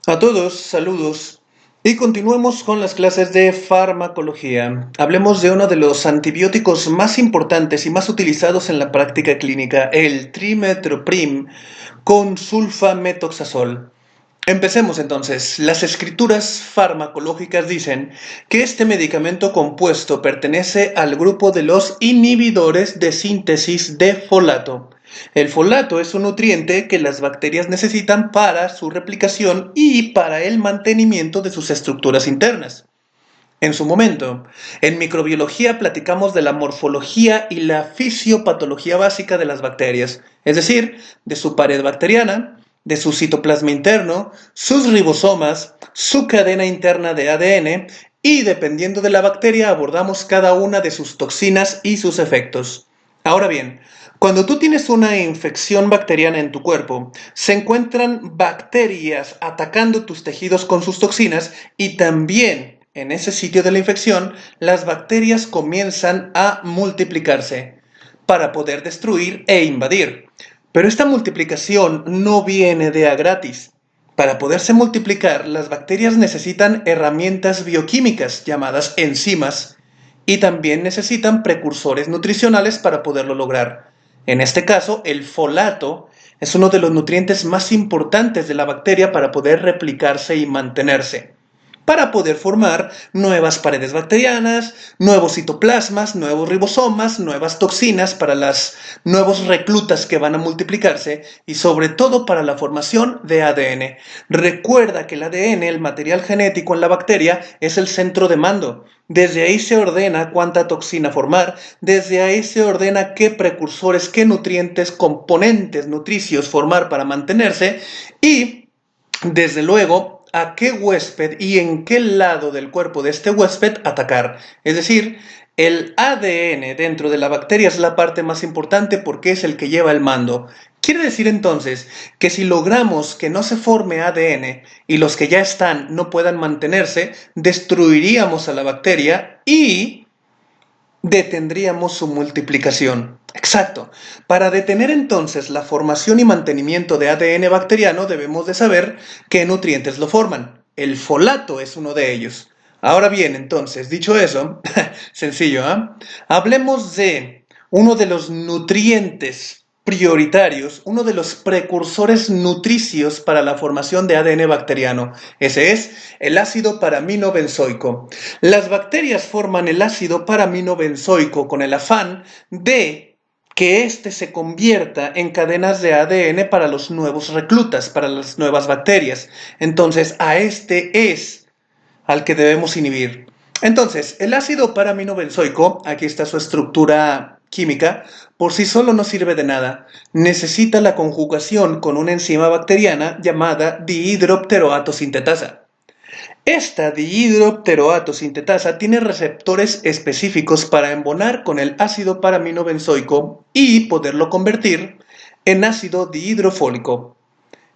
A todos, saludos. Y continuemos con las clases de farmacología. Hablemos de uno de los antibióticos más importantes y más utilizados en la práctica clínica, el trimethoprim con sulfametoxazol. Empecemos entonces. Las escrituras farmacológicas dicen que este medicamento compuesto pertenece al grupo de los inhibidores de síntesis de folato. El folato es un nutriente que las bacterias necesitan para su replicación y para el mantenimiento de sus estructuras internas. En su momento, en microbiología platicamos de la morfología y la fisiopatología básica de las bacterias, es decir, de su pared bacteriana, de su citoplasma interno, sus ribosomas, su cadena interna de ADN y dependiendo de la bacteria abordamos cada una de sus toxinas y sus efectos. Ahora bien, cuando tú tienes una infección bacteriana en tu cuerpo, se encuentran bacterias atacando tus tejidos con sus toxinas y también en ese sitio de la infección, las bacterias comienzan a multiplicarse para poder destruir e invadir. Pero esta multiplicación no viene de a gratis. Para poderse multiplicar, las bacterias necesitan herramientas bioquímicas llamadas enzimas y también necesitan precursores nutricionales para poderlo lograr. En este caso, el folato es uno de los nutrientes más importantes de la bacteria para poder replicarse y mantenerse, para poder formar nuevas paredes bacterianas, nuevos citoplasmas, nuevos ribosomas, nuevas toxinas para las nuevos reclutas que van a multiplicarse y sobre todo para la formación de ADN. Recuerda que el ADN, el material genético en la bacteria, es el centro de mando. Desde ahí se ordena cuánta toxina formar, desde ahí se ordena qué precursores, qué nutrientes, componentes nutricios formar para mantenerse y, desde luego, a qué huésped y en qué lado del cuerpo de este huésped atacar. Es decir, el ADN dentro de la bacteria es la parte más importante porque es el que lleva el mando. Quiere decir entonces que si logramos que no se forme ADN y los que ya están no puedan mantenerse, destruiríamos a la bacteria y detendríamos su multiplicación. Exacto. Para detener entonces la formación y mantenimiento de ADN bacteriano debemos de saber qué nutrientes lo forman. El folato es uno de ellos. Ahora bien, entonces, dicho eso, sencillo, ¿eh? Hablemos de uno de los nutrientes prioritarios, uno de los precursores nutricios para la formación de ADN bacteriano. Ese es el ácido paraminobenzoico. Las bacterias forman el ácido paraminobenzoico con el afán de que éste se convierta en cadenas de ADN para los nuevos reclutas, para las nuevas bacterias. Entonces, a este es al que debemos inhibir. Entonces, el ácido paraminobenzoico, aquí está su estructura química, por sí solo no sirve de nada. Necesita la conjugación con una enzima bacteriana llamada dihidropteroatosintetasa. Esta dihidropteroatosintetasa tiene receptores específicos para embonar con el ácido paraminobenzoico y poderlo convertir en ácido dihidrofólico.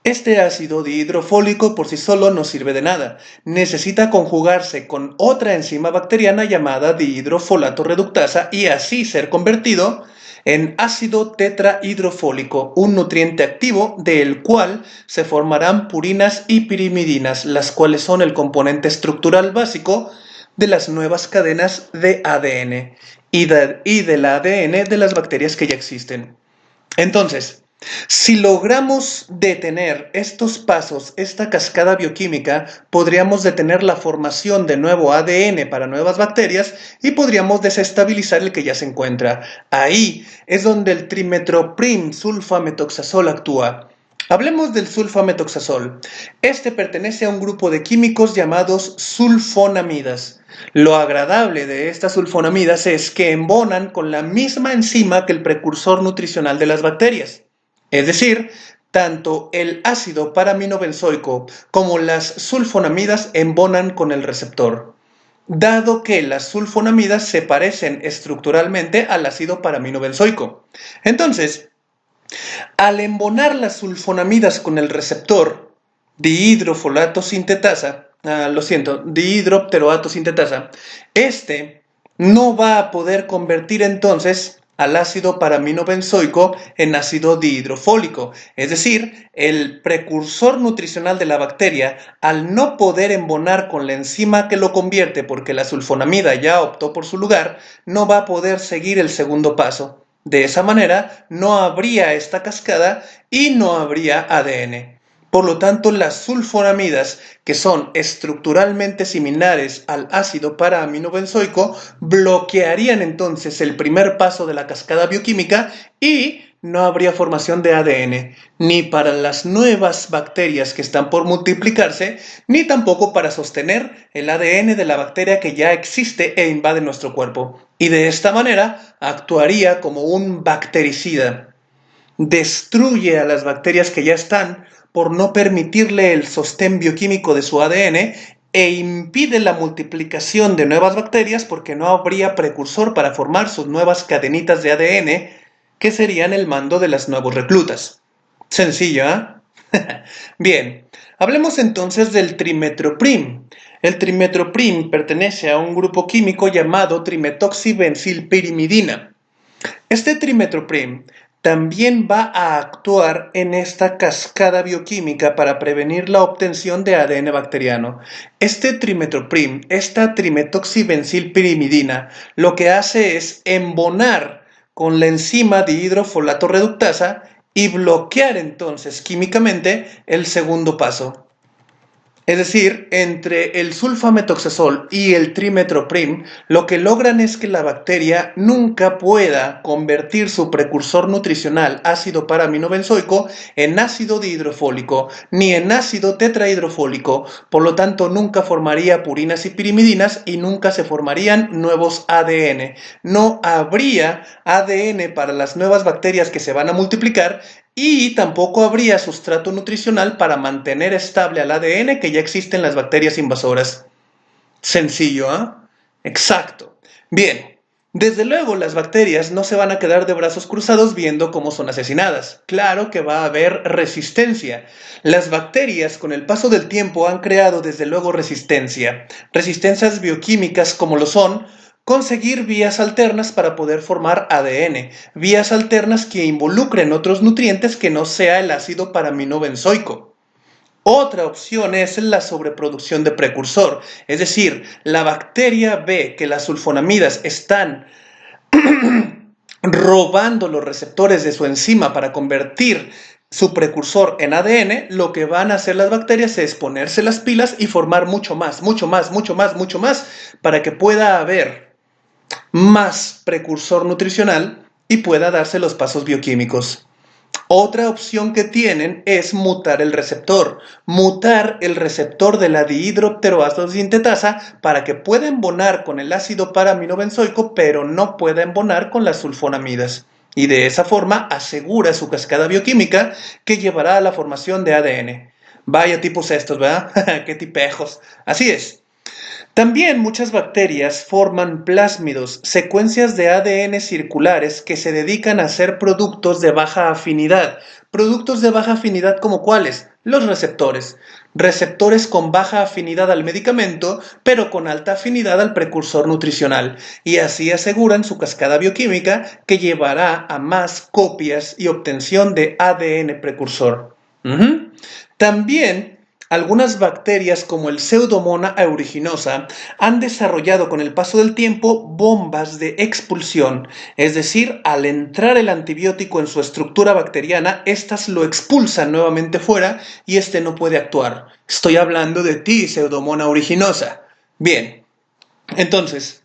Este ácido dihidrofólico por sí solo no sirve de nada. Necesita conjugarse con otra enzima bacteriana llamada dihidrofolato reductasa y así ser convertido en ácido tetrahidrofólico, un nutriente activo del cual se formarán purinas y pirimidinas, las cuales son el componente estructural básico de las nuevas cadenas de ADN y del ADN de las bacterias que ya existen. Entonces, si logramos detener estos pasos, esta cascada bioquímica, podríamos detener la formación de nuevo ADN para nuevas bacterias y podríamos desestabilizar el que ya se encuentra. Ahí es donde el trimethoprim sulfametoxazol actúa. Hablemos del sulfametoxazol. Este pertenece a un grupo de químicos llamados sulfonamidas. Lo agradable de estas sulfonamidas es que embonan con la misma enzima que el precursor nutricional de las bacterias. Es decir, tanto el ácido paraminobenzoico como las sulfonamidas embonan con el receptor, dado que las sulfonamidas se parecen estructuralmente al ácido paraminobenzoico. Entonces, al embonar las sulfonamidas con el receptor dihidropteroatosintetasa, dihidropteroatosintetasa, este no va a poder convertir entonces al ácido paraminobenzoico en ácido dihidrofólico. Es decir, el precursor nutricional de la bacteria, al no poder embonar con la enzima que lo convierte porque la sulfonamida ya optó por su lugar, no va a poder seguir el segundo paso. De esa manera, no habría esta cascada y no habría ADN. Por lo tanto, las sulfonamidas, que son estructuralmente similares al ácido paraaminobenzoico, bloquearían entonces el primer paso de la cascada bioquímica y no habría formación de ADN, ni para las nuevas bacterias que están por multiplicarse, ni tampoco para sostener el ADN de la bacteria que ya existe e invade nuestro cuerpo. Y de esta manera actuaría como un bactericida. Destruye a las bacterias que ya están por no permitirle el sostén bioquímico de su ADN e impide la multiplicación de nuevas bacterias porque no habría precursor para formar sus nuevas cadenitas de ADN que serían el mando de las nuevos reclutas. Sencillo, ¿eh? Bien, hablemos entonces del trimetoprim. El trimetoprim pertenece a un grupo químico llamado trimetoxibenzilpirimidina. Este trimetoprim también va a actuar en esta cascada bioquímica para prevenir la obtención de ADN bacteriano. Este trimetoprim, esta trimetoxibenzilpirimidina, lo que hace es embonar con la enzima dihidrofolato reductasa y bloquear entonces químicamente el segundo paso. Es decir, entre el sulfametoxazol y el trimetoprim, lo que logran es que la bacteria nunca pueda convertir su precursor nutricional ácido paraminobenzoico en ácido dihidrofólico, ni en ácido tetrahidrofólico, por lo tanto nunca formaría purinas y pirimidinas y nunca se formarían nuevos ADN. No habría ADN para las nuevas bacterias que se van a multiplicar y tampoco habría sustrato nutricional para mantener estable al ADN que ya existe en las bacterias invasoras. Sencillo, ¿eh? Exacto. Bien, desde luego las bacterias no se van a quedar de brazos cruzados viendo cómo son asesinadas. Claro que va a haber resistencia. Las bacterias con el paso del tiempo han creado desde luego resistencia. Resistencias bioquímicas como lo son conseguir vías alternas para poder formar ADN, vías alternas que involucren otros nutrientes que no sea el ácido paraminobenzoico. Otra opción es la sobreproducción de precursor, es decir, la bacteria ve que las sulfonamidas están robando los receptores de su enzima para convertir su precursor en ADN, lo que van a hacer las bacterias es ponerse las pilas y formar mucho más, para que pueda haber más precursor nutricional y pueda darse los pasos bioquímicos. Otra opción que tienen es mutar el receptor de la dihidropteroácido sintetasa para que pueda embonar con el ácido paraminobenzoico, pero no pueda embonar con las sulfonamidas. Y de esa forma asegura su cascada bioquímica que llevará a la formación de ADN. Vaya tipos estos, ¿verdad? ¡Qué tipejos! Así es. También muchas bacterias forman plásmidos, secuencias de ADN circulares que se dedican a hacer productos de baja afinidad. ¿Productos de baja afinidad como cuáles? Los receptores. Receptores con baja afinidad al medicamento, pero con alta afinidad al precursor nutricional. Y así aseguran su cascada bioquímica que llevará a más copias y obtención de ADN precursor. También algunas bacterias como el Pseudomonas aeruginosa han desarrollado con el paso del tiempo bombas de expulsión, es decir, al entrar el antibiótico en su estructura bacteriana, éstas lo expulsan nuevamente fuera y este no puede actuar. Estoy hablando de ti, Pseudomonas aeruginosa. Bien, entonces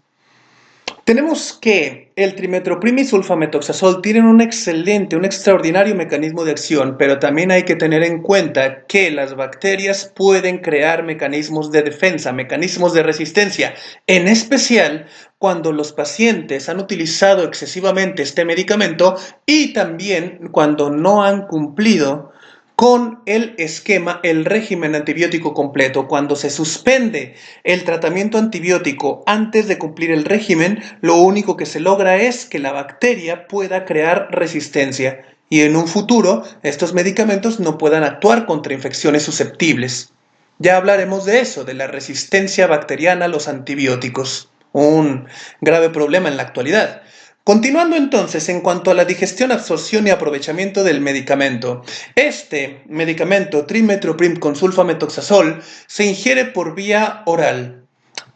tenemos que el trimetoprim y sulfametoxazol tienen un extraordinario mecanismo de acción, pero también hay que tener en cuenta que las bacterias pueden crear mecanismos de defensa, mecanismos de resistencia, en especial cuando los pacientes han utilizado excesivamente este medicamento y también cuando no han cumplido con el esquema, el régimen antibiótico completo. Cuando se suspende el tratamiento antibiótico antes de cumplir el régimen, lo único que se logra es que la bacteria pueda crear resistencia y en un futuro estos medicamentos no puedan actuar contra infecciones susceptibles. Ya hablaremos de eso, de la resistencia bacteriana a los antibióticos, un grave problema en la actualidad. Continuando entonces en cuanto a la digestión, absorción y aprovechamiento del medicamento. Este medicamento, trimethoprim con sulfamethoxazol, se ingiere por vía oral.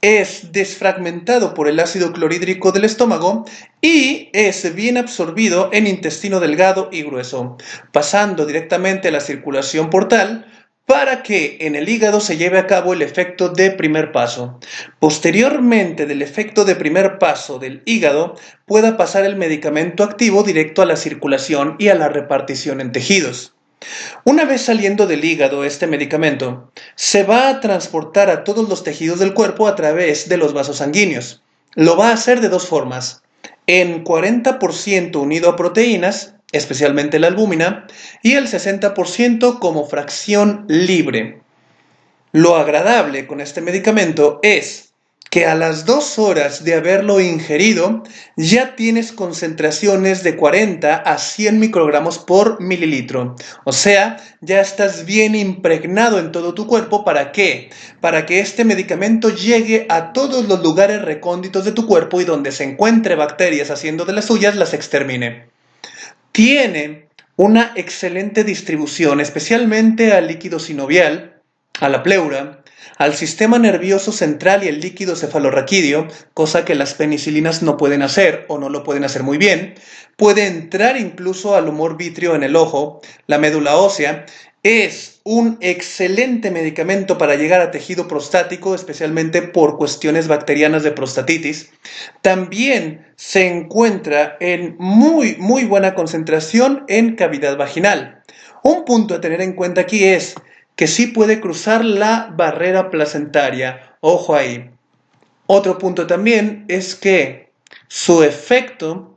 Es desfragmentado por el ácido clorhídrico del estómago y es bien absorbido en intestino delgado y grueso, pasando directamente a la circulación portal para que en el hígado se lleve a cabo el efecto de primer paso. Posteriormente del efecto de primer paso del hígado, pueda pasar el medicamento activo directo a la circulación y a la repartición en tejidos. Una vez saliendo del hígado este medicamento, se va a transportar a todos los tejidos del cuerpo a través de los vasos sanguíneos. Lo va a hacer de dos formas: en 40% unido a proteínas, especialmente la albúmina, y el 60% como fracción libre. Lo agradable con este medicamento es que a las 2 horas de haberlo ingerido ya tienes concentraciones de 40 a 100 microgramos por mililitro. O sea, ya estás bien impregnado en todo tu cuerpo. ¿Para qué? Para que este medicamento llegue a todos los lugares recónditos de tu cuerpo y donde se encuentre bacterias haciendo de las suyas, las extermine. Tiene una excelente distribución, especialmente al líquido sinovial, a la pleura, al sistema nervioso central y el líquido cefalorraquídeo, cosa que las penicilinas no pueden hacer o no lo pueden hacer muy bien. Puede entrar incluso al humor vítreo en el ojo, la médula ósea. Es un excelente medicamento para llegar a tejido prostático, especialmente por cuestiones bacterianas de prostatitis. También se encuentra en muy buena concentración en cavidad vaginal. Un punto a tener en cuenta aquí es que sí puede cruzar la barrera placentaria. Ojo ahí. Otro punto también es que sus efectos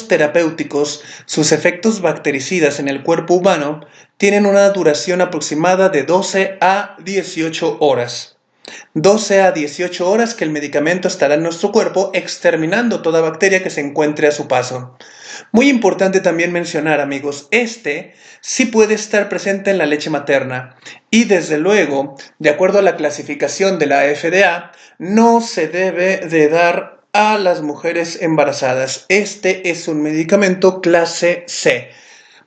terapéuticos, sus efectos bactericidas en el cuerpo humano tienen una duración aproximada de 12 a 18 horas. 12 a 18 horas que el medicamento estará en nuestro cuerpo exterminando toda bacteria que se encuentre a su paso. Muy importante también mencionar, amigos, este sí puede estar presente en la leche materna y desde luego, de acuerdo a la clasificación de la FDA, no se debe de dar a las mujeres embarazadas. Este es un medicamento clase C.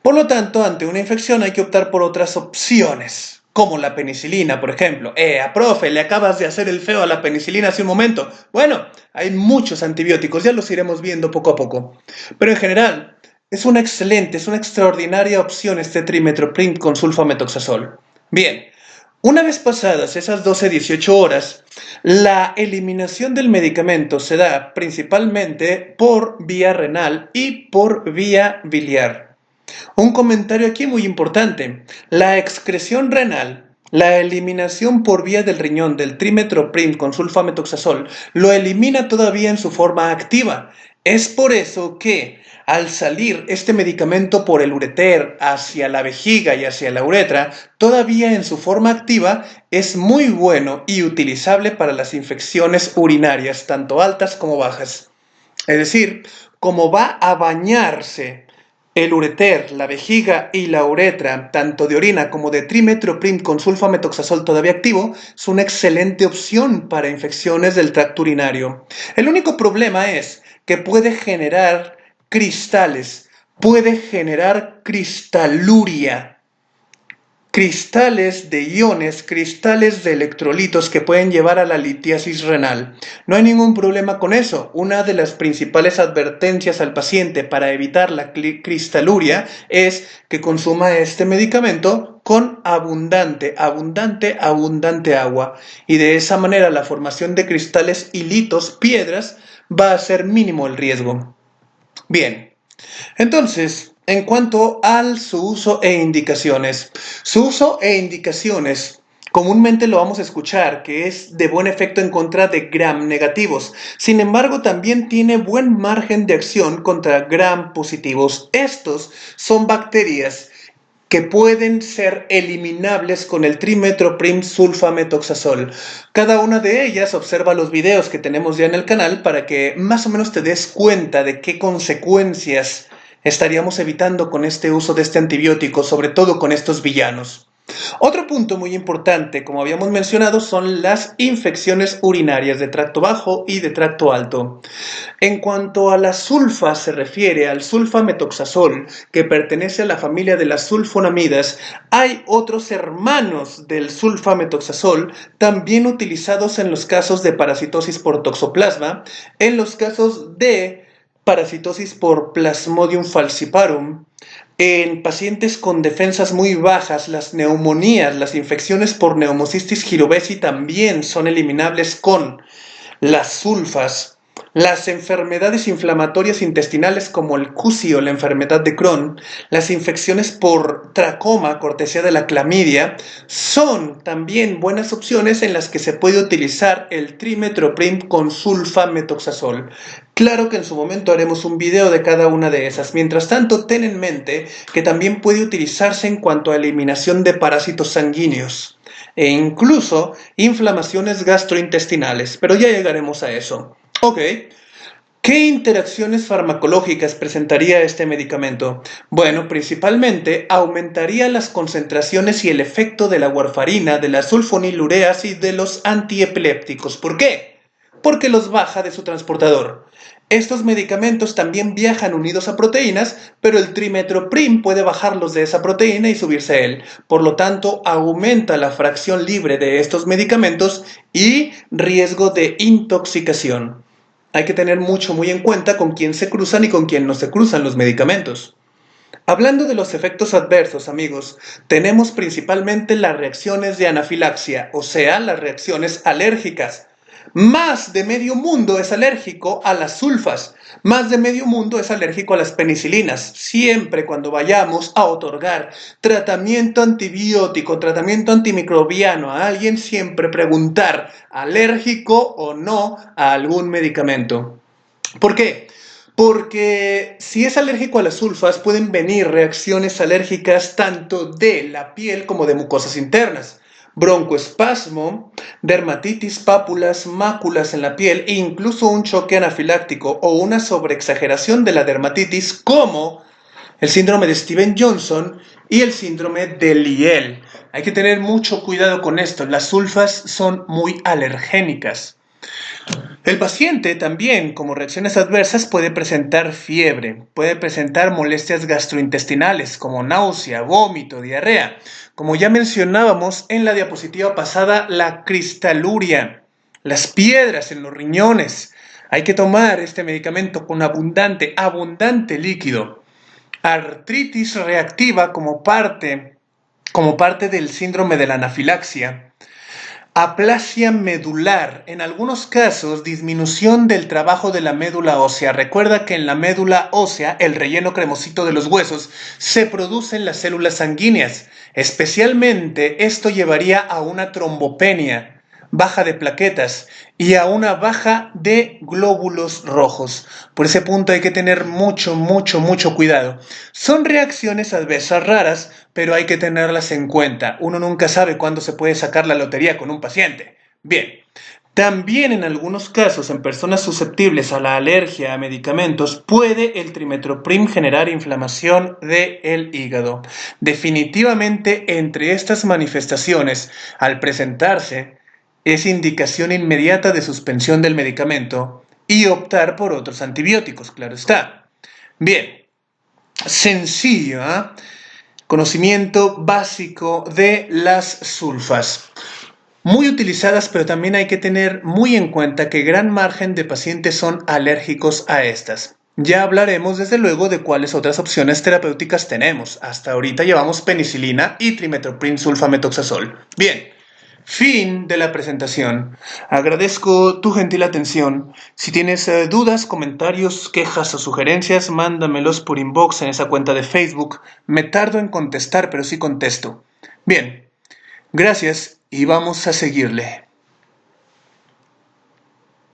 Por lo tanto, ante una infección hay que optar por otras opciones, como la penicilina, por ejemplo. Profe, le acabas de hacer el feo a la penicilina hace un momento. Bueno, hay muchos antibióticos, ya los iremos viendo poco a poco. Pero en general, es una extraordinaria opción este trimethoprim con sulfamethoxazol. Bien, una vez pasadas esas 12-18 horas, la eliminación del medicamento se da principalmente por vía renal y por vía biliar. Un comentario aquí muy importante: la excreción renal, la eliminación por vía del riñón del trimethoprim con sulfamethoxazol, lo elimina todavía en su forma activa. Es por eso que al salir este medicamento por el ureter hacia la vejiga y hacia la uretra, todavía en su forma activa, es muy bueno y utilizable para las infecciones urinarias, tanto altas como bajas. Es decir, como va a bañarse el ureter, la vejiga y la uretra, tanto de orina como de trimethoprim con sulfamethoxazol todavía activo, es una excelente opción para infecciones del tracto urinario. El único problema es que puede generar cristales, puede generar cristaluria, cristales de iones, cristales de electrolitos que pueden llevar a la litiasis renal. No hay ningún problema con eso. Una de las principales advertencias al paciente para evitar la cristaluria es que consuma este medicamento con abundante agua. Y de esa manera la formación de cristales y litos, piedras, va a ser mínimo el riesgo. Bien, entonces, en cuanto a su uso e indicaciones. Su uso e indicaciones comúnmente lo vamos a escuchar que es de buen efecto en contra de gram negativos. Sin embargo, también tiene buen margen de acción contra gram positivos. Estos son bacterias que pueden ser eliminables con el trimethoprim sulfamethoxazol. Cada una de ellas, observa los videos que tenemos ya en el canal para que más o menos te des cuenta de qué consecuencias estaríamos evitando con este uso de este antibiótico, sobre todo con estos villanos. Otro punto muy importante, como habíamos mencionado, son las infecciones urinarias de tracto bajo y de tracto alto. En cuanto a las sulfas se refiere al sulfametoxazol, que pertenece a la familia de las sulfonamidas, hay otros hermanos del sulfametoxazol también utilizados en los casos de parasitosis por toxoplasma, en los casos de parasitosis por Plasmodium falciparum, en pacientes con defensas muy bajas, las neumonías, las infecciones por Pneumocystis jirovesi también son eliminables con las sulfas. Las enfermedades inflamatorias intestinales como el CUSI o la enfermedad de Crohn, las infecciones por tracoma, cortesía de la clamidia, son también buenas opciones en las que se puede utilizar el trimethoprim con sulfametoxazol. Claro que en su momento haremos un video de cada una de esas. Mientras tanto, ten en mente que también puede utilizarse en cuanto a eliminación de parásitos sanguíneos e incluso inflamaciones gastrointestinales, pero ya llegaremos a eso. Ok, ¿qué interacciones farmacológicas presentaría este medicamento? Bueno, principalmente aumentaría las concentraciones y el efecto de la warfarina, de la sulfonilureas y de los antiepilépticos. ¿Por qué? Porque los baja de su transportador. Estos medicamentos también viajan unidos a proteínas, pero el trimethoprim puede bajarlos de esa proteína y subirse a él. Por lo tanto, aumenta la fracción libre de estos medicamentos y riesgo de intoxicación. Hay que tener muy en cuenta con quién se cruzan y con quién no se cruzan los medicamentos. Hablando de los efectos adversos, amigos, tenemos principalmente las reacciones de anafilaxia, o sea, las reacciones alérgicas. Más de medio mundo es alérgico a las sulfas, más de medio mundo es alérgico a las penicilinas. Siempre cuando vayamos a otorgar tratamiento antibiótico, tratamiento antimicrobiano a alguien, siempre preguntar alérgico o no a algún medicamento. ¿Por qué? Porque si es alérgico a las sulfas, pueden venir reacciones alérgicas tanto de la piel como de mucosas internas. Broncoespasmo, dermatitis, pápulas, máculas en la piel e incluso un choque anafiláctico o una sobreexageración de la dermatitis como el síndrome de Stevens-Johnson y el síndrome de Lyell. Hay que tener mucho cuidado con esto, las sulfas son muy alergénicas. El paciente también, como reacciones adversas, puede presentar fiebre, puede presentar molestias gastrointestinales como náusea, vómito, diarrea. Como ya mencionábamos en la diapositiva pasada, la cristaluria, las piedras en los riñones. Hay que tomar este medicamento con abundante líquido. Artritis reactiva como parte del síndrome de la anafilaxia. Aplasia medular, en algunos casos disminución del trabajo de la médula ósea. Recuerda que en la médula ósea, el relleno cremosito de los huesos, se producen las células sanguíneas. Especialmente esto llevaría a una trombopenia, baja de plaquetas y a una baja de glóbulos rojos. Por ese punto hay que tener mucho cuidado. Son reacciones adversas raras, pero hay que tenerlas en cuenta. Uno nunca sabe cuándo se puede sacar la lotería con un paciente. Bien, también en algunos casos, en personas susceptibles a la alergia a medicamentos, puede el trimethoprim generar inflamación del hígado. Definitivamente, entre estas manifestaciones, al presentarse, es indicación inmediata de suspensión del medicamento y optar por otros antibióticos, claro está. Bien, sencillo, ¿eh? Conocimiento básico de las sulfas. Muy utilizadas, pero también hay que tener muy en cuenta que gran margen de pacientes son alérgicos a estas. Ya hablaremos desde luego de cuáles otras opciones terapéuticas tenemos. Hasta ahorita llevamos penicilina y trimethoprim sulfametoxazol. Bien. Fin de la presentación. Agradezco tu gentil atención. Si tienes dudas, comentarios, quejas o sugerencias, mándamelos por inbox en esa cuenta de Facebook. Me tardo en contestar, pero sí contesto. Bien, gracias y vamos a seguirle.